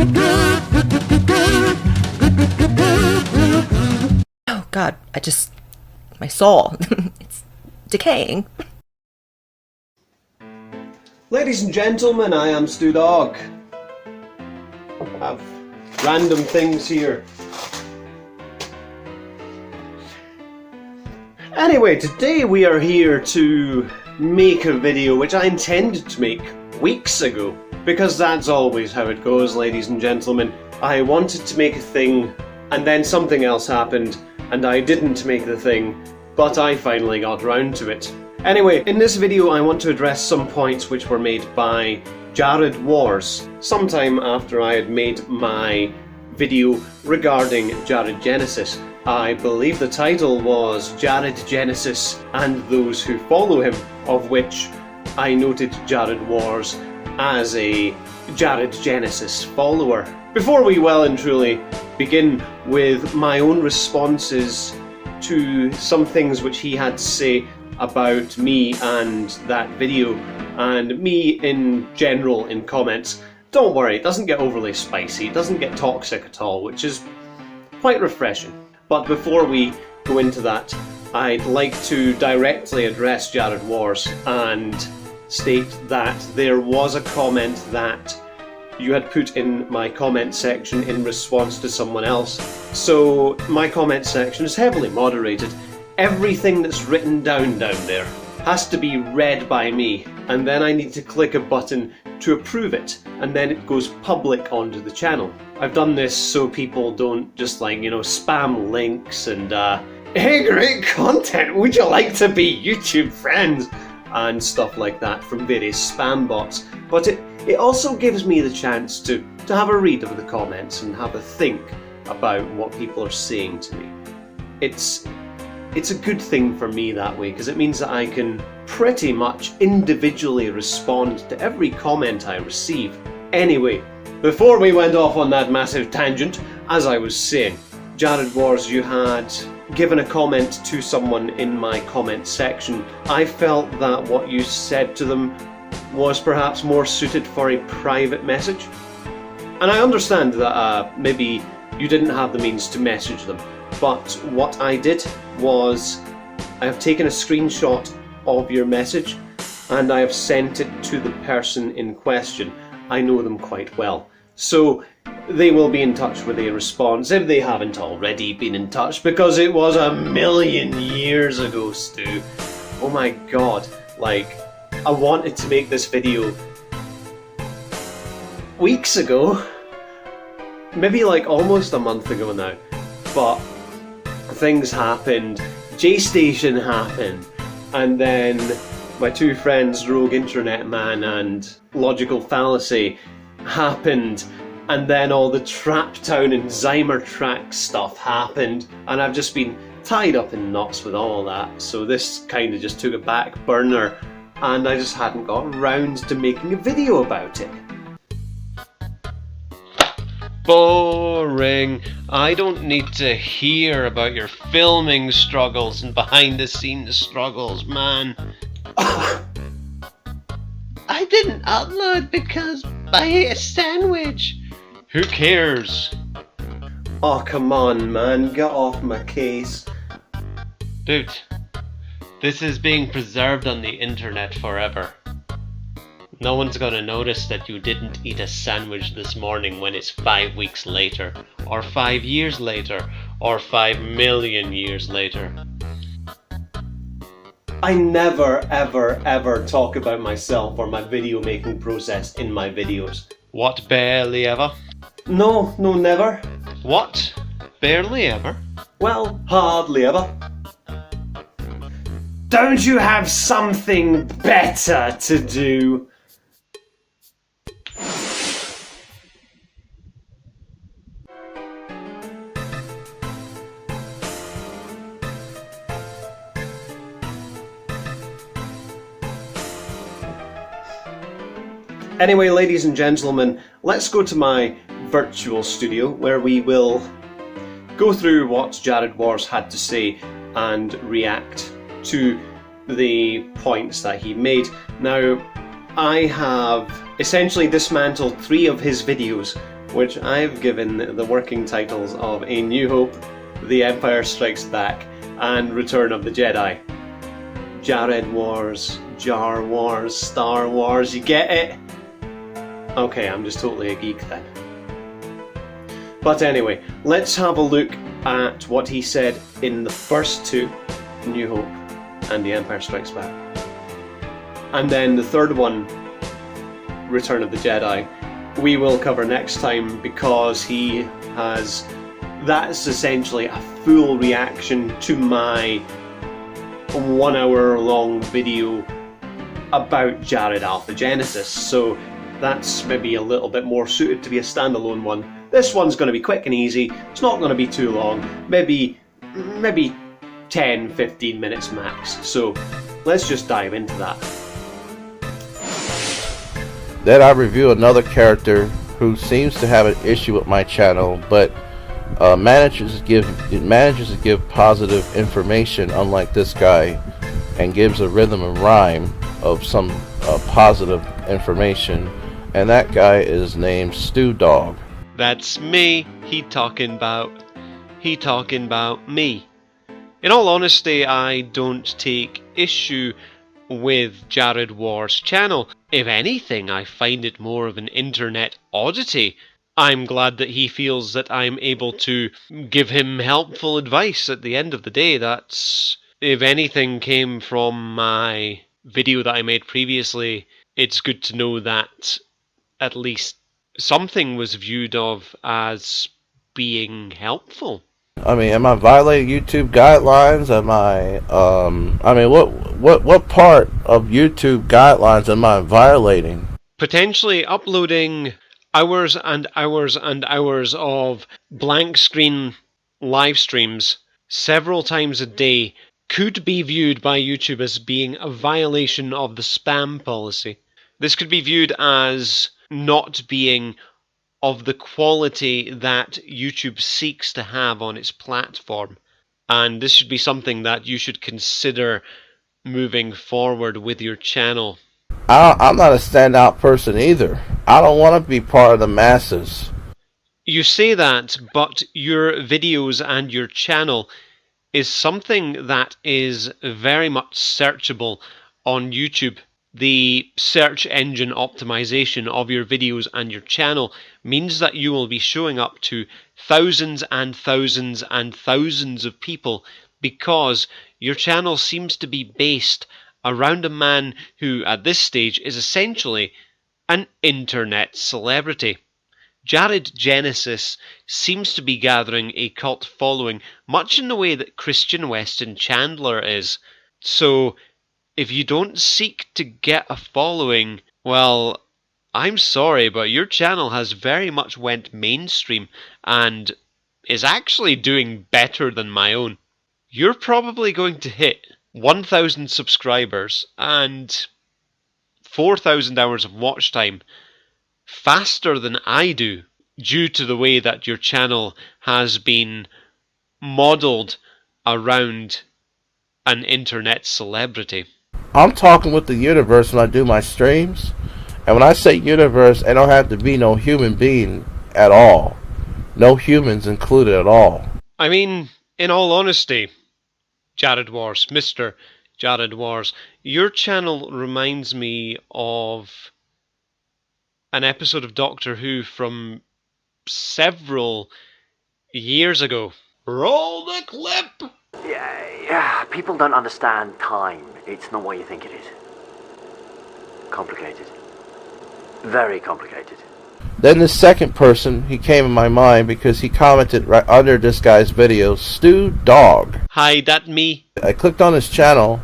Oh god, my soul, it's decaying. Ladies and gentlemen, I am StooDogg. I have random things here. Anyway, today we are here to make a video which I intended to make weeks ago, because that's always how it goes, ladies and gentlemen. I wanted to make a thing, and then something else happened, and I didn't make the thing, but I finally got round to it. Anyway, in this video I want to address some points which were made by Jared Wars, sometime after I had made my video regarding Jared Genesis. I believe the title was Jared Genesis and Those Who Follow Him, of which I noted Jared Wars as a Jared Genesis follower. Before we well and truly begin with my own responses to some things which he had to say about me and that video, and me in general in comments, don't worry, it doesn't get overly spicy, it doesn't get toxic at all, which is quite refreshing. But before we go into that, I'd like to directly address Jared Wars and state that there was a comment that you had put in my comment section in response to someone else. So my comment section is heavily moderated. Everything that's written down there has to be read by me, and then I need to click a button to approve it, and then it goes public onto the channel. I've done this so people don't just spam links and hey, great content, would you like to be YouTube friends? And stuff like that from various spam bots. But it also gives me the chance to have a read of the comments and have a think about what people are saying to me. It's a good thing for me that way, because it means that I can pretty much individually respond to every comment I receive. Anyway, before we went off on that massive tangent, as I was saying, Jared Wars, you had given a comment to someone in my comment section. I felt that what you said to them was perhaps more suited for a private message. And I understand that maybe you didn't have the means to message them, but what I did was I have taken a screenshot of your message and I have sent it to the person in question. I know them quite well. So they will be in touch with a response if they haven't already been in touch, because it was a million years ago, Stu. Oh my god, like, I wanted to make this video weeks ago, maybe like almost a month ago now, but things happened, J-Station happened, and then my two friends, Rogue Internet Man and Logical Fallacy, happened, and then all the Trap Town and Zymer Track stuff happened, and I've just been tied up in knots with all that, so this kind of just took a back burner, and I just hadn't got round to making a video about it. Boring. I don't need to hear about your filming struggles and behind the scenes struggles, man. I didn't upload because I ate a sandwich. Who cares? Oh, come on, man. Get off my case. Dude, this is being preserved on the internet forever. No one's gonna notice that you didn't eat a sandwich this morning when it's 5 weeks later, or 5 years later, or 5 million years later. I never, ever, ever talk about myself or my video making process in my videos. What, barely ever? No, never. What? Barely ever? Well, hardly ever. Don't you have something better to do? Anyway, ladies and gentlemen, let's go to my virtual studio where we will go through what Jared Wars had to say and react to the points that he made. Now, I have essentially dismantled 3 of his videos which I've given the working titles of A New Hope, The Empire Strikes Back, and Return of the Jedi. Jared Wars, Jar Wars, Star Wars, you get it? Okay, I'm just totally a geek then. But anyway, let's have a look at what he said in the first two, New Hope and The Empire Strikes Back. And then the third one, Return of the Jedi, we will cover next time because that's essentially a full reaction to my 1 hour long video about Jared Alpha Genesis. So that's maybe a little bit more suited to be a standalone one. This one's going to be quick and easy. It's not going to be too long. Maybe 10-15 minutes max. So let's just dive into that. Then I review another character who seems to have an issue with my channel, but manages to give positive information, unlike this guy, and gives a rhythm and rhyme of some positive information. And that guy is named StooDogg. That's me. He talking about me. In all honesty, I don't take issue with Jared War's channel. If anything, I find it more of an internet oddity. I'm glad that he feels that I'm able to give him helpful advice at the end of the day. That's, if anything came from my video that I made previously, it's good to know that at least something was viewed of as being helpful. I mean, am I violating YouTube guidelines? What part of YouTube guidelines am I violating? Potentially uploading hours and hours and hours of blank screen live streams several times a day could be viewed by YouTube as being a violation of the spam policy. This could be viewed as not being of the quality that YouTube seeks to have on its platform. And this should be something that you should consider moving forward with your channel. I'm not a standout person either. I don't want to be part of the masses. You say that, but your videos and your channel is something that is very much searchable on YouTube. The search engine optimization of your videos and your channel means that you will be showing up to thousands and thousands and thousands of people because your channel seems to be based around a man who, at this stage, is essentially an internet celebrity. Jared Genesis seems to be gathering a cult following, much in the way that Christian Weston Chandler is. So, if you don't seek to get a following, well, I'm sorry, but your channel has very much went mainstream and is actually doing better than my own. You're probably going to hit 1,000 subscribers and 4,000 hours of watch time faster than I do, due to the way that your channel has been modelled around an internet celebrity. I'm talking with the universe when I do my streams. And when I say universe, I don't have to be no human being at all. No humans included at all. I mean, in all honesty, Jared Wars, Mr. Jared Wars, your channel reminds me of an episode of Doctor Who from several years ago. Roll the clip! Yeah, people don't understand time. It's not what you think it is. Complicated. Very complicated. Then the second person, he came in my mind because he commented right under this guy's video, StooDogg. Hi, that me. I clicked on his channel,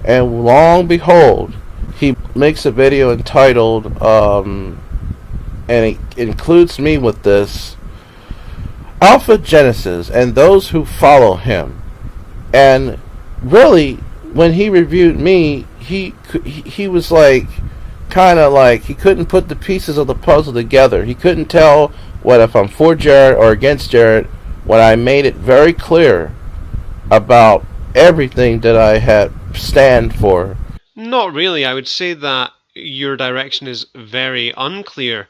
and long behold, he makes a video entitled, and it includes me with this, Alpha Genesis and those who follow him. And really, when he reviewed me, he was like, kind of like, he couldn't put the pieces of the puzzle together. He couldn't tell what if I'm for Jared or against Jared when I made it very clear about everything that I had stand for. Not really. I would say that your direction is very unclear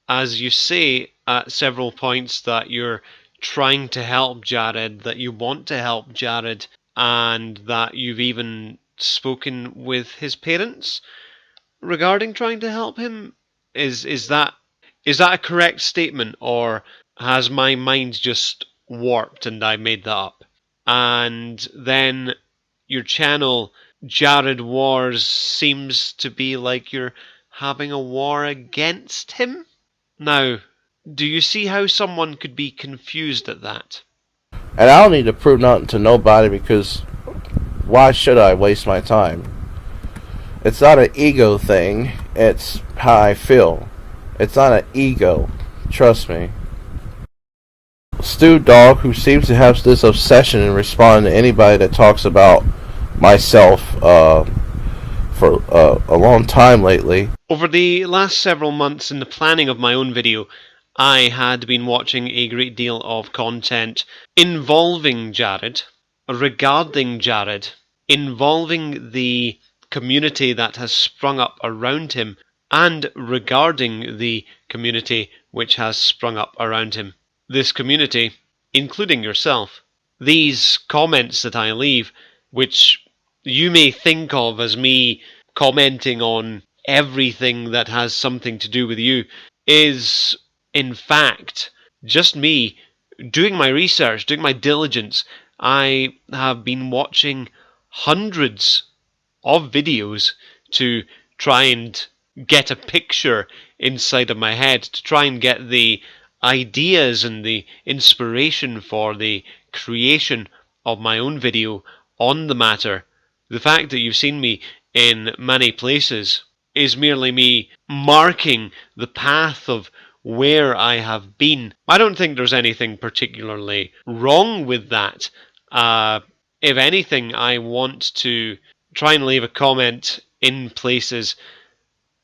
as you say at several points that you're trying to help Jared, that you want to help Jared, and that you've even spoken with his parents regarding trying to help him. Is that a correct statement, or has my mind just warped and I made that up? And then your channel, Jared Wars, seems to be like you're having a war against him? Now, do you see how someone could be confused at that? And I don't need to prove nothing to nobody, because why should I waste my time? It's not an ego thing, it's how I feel. It's not an ego, trust me. StooDogg, who seems to have this obsession in responding to anybody that talks about myself for a long time lately. Over the last several months in the planning of my own video, I had been watching a great deal of content involving Jared, regarding Jared, involving the community that has sprung up around him, and regarding the community which has sprung up around him. This community, including yourself. These comments that I leave, which you may think of as me commenting on everything that has something to do with you, is in fact just me doing my research, doing my diligence. I have been watching hundreds of videos to try and get a picture inside of my head, to try and get the ideas and the inspiration for the creation of my own video on the matter. The fact that you've seen me in many places is merely me marking the path of where I have been. I don't think there's anything particularly wrong with that. If anything, I want to try and leave a comment in places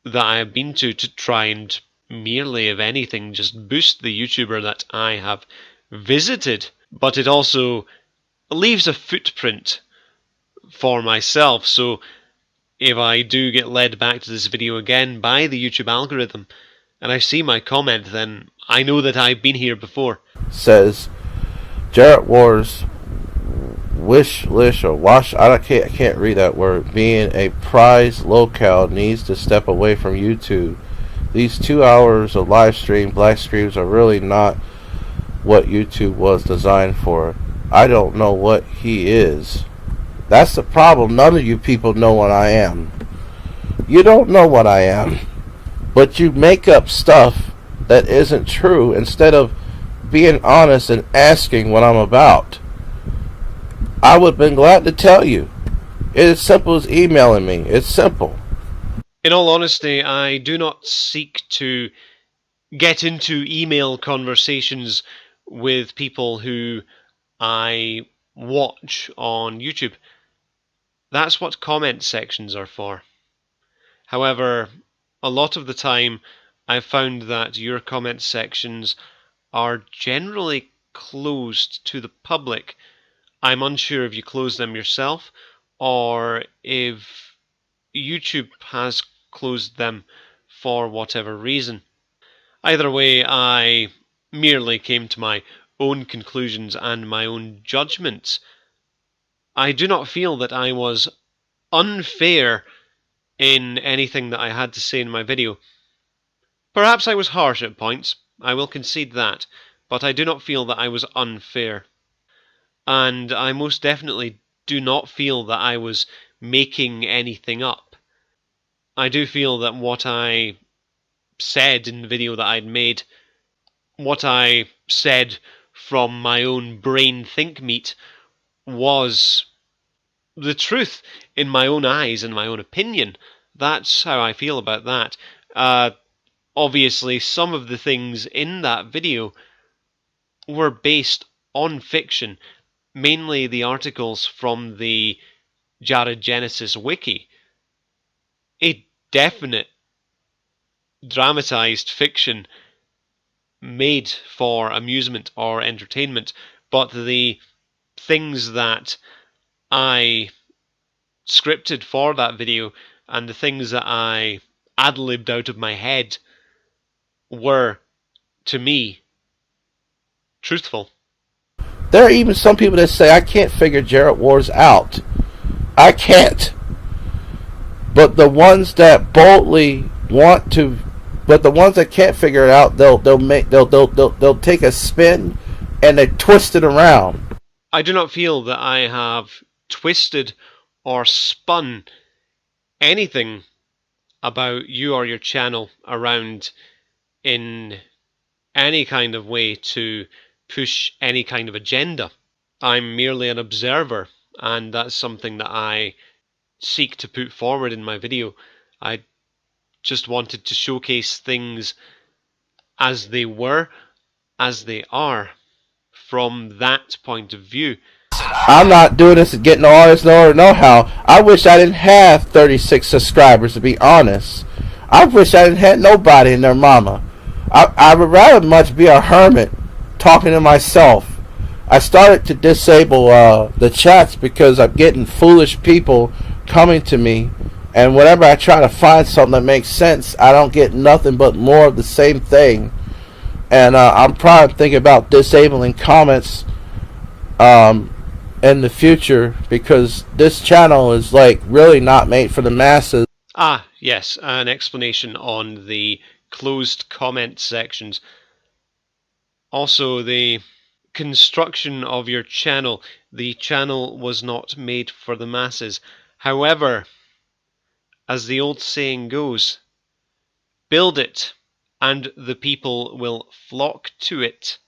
that I have been to try and merely, if anything, just boost the YouTuber that I have visited. But it also leaves a footprint for myself, so if I do get led back to this video again by the YouTube algorithm and I see my comment, then I know that I've been here before. Says Jared Wars wish list or wash. I can't read that word. Being a prize locale needs to step away from YouTube. These 2 hours of live stream black screens are really not what YouTube was designed for. I don't know what he is. That's the problem. None of you people know what I am. You don't know what I am, but you make up stuff that isn't true instead of being honest and asking what I'm about. I would have been glad to tell you. It is simple as emailing me. It's simple. In all honesty, I do not seek to get into email conversations with people who I watch on YouTube. That's what comment sections are for. However, a lot of the time I've found that your comment sections are generally closed to the public. I'm unsure if you close them yourself or if YouTube has closed them for whatever reason. Either way, I merely came to my own conclusions and my own judgments. I do not feel that I was unfair in anything that I had to say in my video. Perhaps I was harsh at points, I will concede that, but I do not feel that I was unfair. And I most definitely do not feel that I was making anything up. I do feel that what I said in the video that I'd made, what I said from my own brain think meat, was the truth in my own eyes and my own opinion. That's how I feel about that. Obviously, some of the things in that video were based on fiction, mainly the articles from the Jared Genesis wiki. A definite dramatized fiction made for amusement or entertainment, but the things that I scripted for that video and the things that I ad-libbed out of my head were, to me, truthful. There are even some people that say, I can't figure Jared Wars out. I can't. But the ones that boldly want to, but the ones that can't figure it out, they'll take a spin and they twist it around. I do not feel that I have twisted or spun anything about you or your channel around in any kind of way to push any kind of agenda. I'm merely an observer, and that's something that I seek to put forward in my video. I just wanted to showcase things as they were, as they are, from that point of view. I'm not doing this and getting all this know-how. I wish I didn't have 36 subscribers, to be honest. I wish I didn't have nobody and their mama. I would rather much be a hermit talking to myself. I started to disable the chats because I'm getting foolish people coming to me, and whenever I try to find something that makes sense, I don't get nothing but more of the same thing. And I'm probably thinking about disabling comments in the future, because this channel is like really not made for the masses. Ah, yes, an explanation on the closed comment sections. Also, the construction of your channel. The channel was not made for the masses. However, as the old saying goes, build it and the people will flock to it.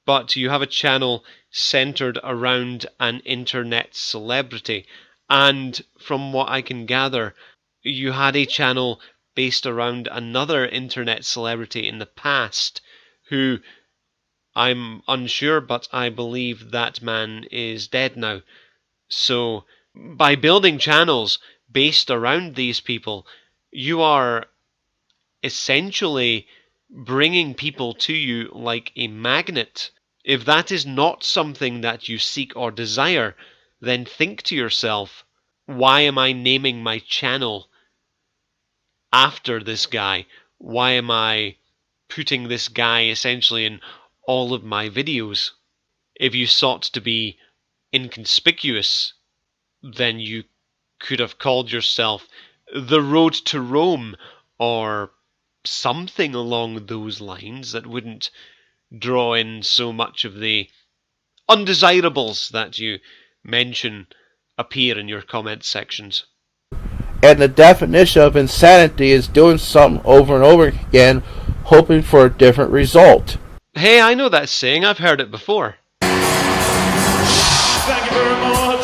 But you have a channel centered around an internet celebrity, and from what I can gather, you had a channel based around another internet celebrity in the past, who I'm unsure, but I believe that man is dead now. So, by building channels based around these people, you are essentially bringing people to you like a magnet. If that is not something that you seek or desire, then think to yourself, why am I naming my channel after this guy? Why am I putting this guy essentially in all of my videos? If you sought to be inconspicuous, then you could have called yourself The Road to Rome, or something along those lines that wouldn't draw in so much of the undesirables that you mention appear in your comment sections. And the definition of insanity is doing something over and over again, hoping for a different result. Hey, I know that saying. I've heard it before. Thank you very much.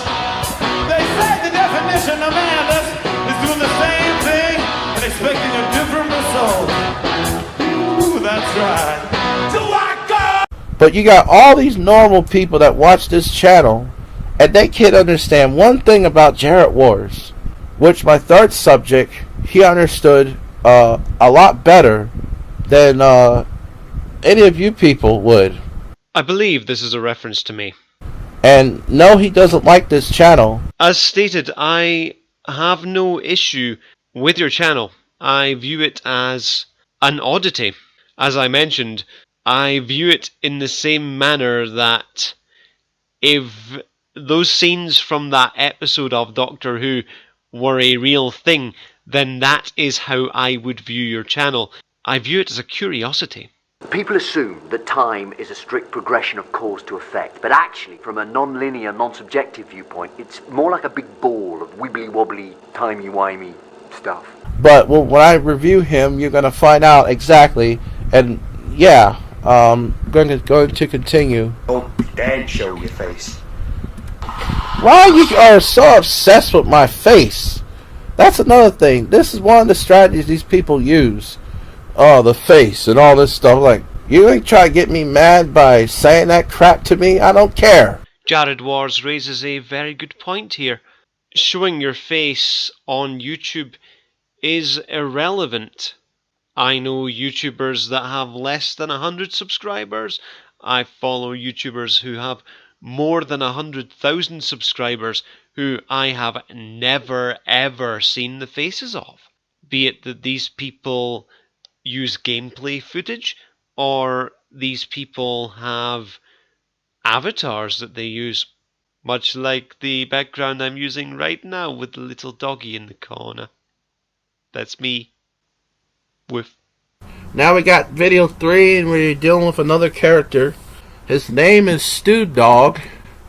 They say the definition of madness is doing the same thing and expecting a different result. Ooh, that's right. But you got all these normal people that watch this channel, and they can't understand one thing about Jared Wars, which my third subject, he understood a lot better than any of you people would. I believe this is a reference to me. And no, he doesn't like this channel. As stated, I have no issue with your channel. I view it as an oddity. As I mentioned, I view it in the same manner that if those scenes from that episode of Doctor Who were a real thing, then that is how I would view your channel. I view it as a curiosity. People assume that time is a strict progression of cause to effect, but actually, from a non-linear, non-subjective viewpoint, it's more like a big ball of wibbly-wobbly, timey-wimey stuff. But when I review him, you're going to find out exactly, and yeah, going to continue. Don't be dead, show your face. Why you are so obsessed with my face? That's another thing. This is one of the strategies these people use. Oh, the face and all this stuff. Like, you ain't try to get me mad by saying that crap to me? I don't care. Jared Wars raises a very good point here. Showing your face on YouTube is irrelevant. I know YouTubers that have less than 100 subscribers. I follow YouTubers who have more than 100,000 subscribers who I have never ever seen the faces of. Be it that these people use gameplay footage, or these people have avatars that they use, much like the background I'm using right now with the little doggy in the corner. That's me. With Now we got video 3, and we're dealing with another character. His name is StooDogg.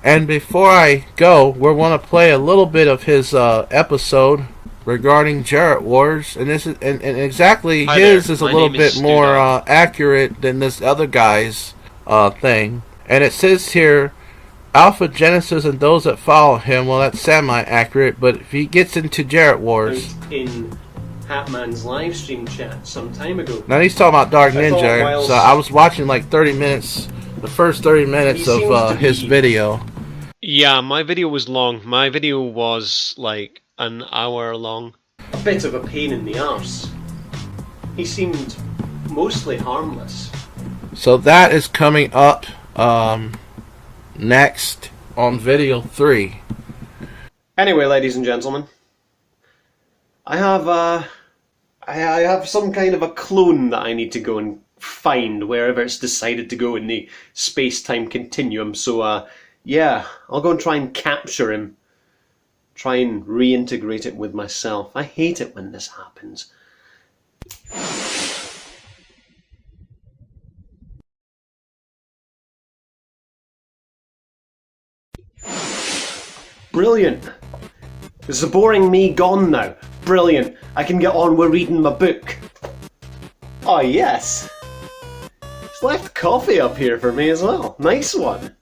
And before I go, we want to play a little bit of his episode regarding Jarrett Wars. And this is and exactly Hi his there. is a My little name is bit more StooDogg. accurate than this other guy's thing. And it says here, Alpha Genesis and those that follow him. Well, that's semi-accurate, but if he gets into Jarrett Wars. in Hatman's live stream chat some time ago. Now he's talking about Dark I thought Ninja, whilst- so I was watching like 30 minutes, the first 30 minutes He seems of to his be- video. Yeah, my video was long. My video was like an hour long. A bit of a pain in the arse. He seemed mostly harmless. So that is coming up next on video 3. Anyway, ladies and gentlemen, I have some kind of a clone that I need to go and find wherever it's decided to go in the space-time continuum. So yeah, I'll go and try and capture him. Try and reintegrate it with myself. I hate it when this happens. Brilliant. Is the boring me gone now? Brilliant. I can get on with reading my book. Oh yes. He's left coffee up here for me as well. Nice one.